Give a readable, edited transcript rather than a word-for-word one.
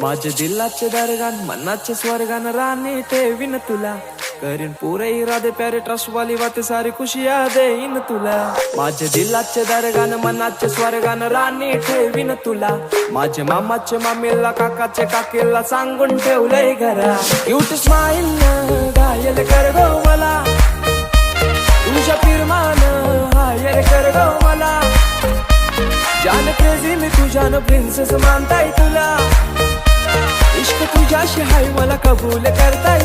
माझे दिलाचे दरगान मनाचे स्वर्गान राणी ठेवीन तुला करीन पुरे इरादे प्यारे ट्रस्ट वाली बातें सारी खुशियां देईन तुला माझे दिलाचे दरगान मनाचे स्वर्गान राणी ठेवीन तुला माझे मामाचे मामीला काकाचे काकीला सांगून ठेवलंय घरा क्यूट स्माइल घायल कर गो मला तुझ्या फिरमान हायर कर गो मला जान क्रेझी मी तुझ्यानं प्रिन्सेस मानताय तुला इश्क तुझ्याशी हाय मला कबूल करताय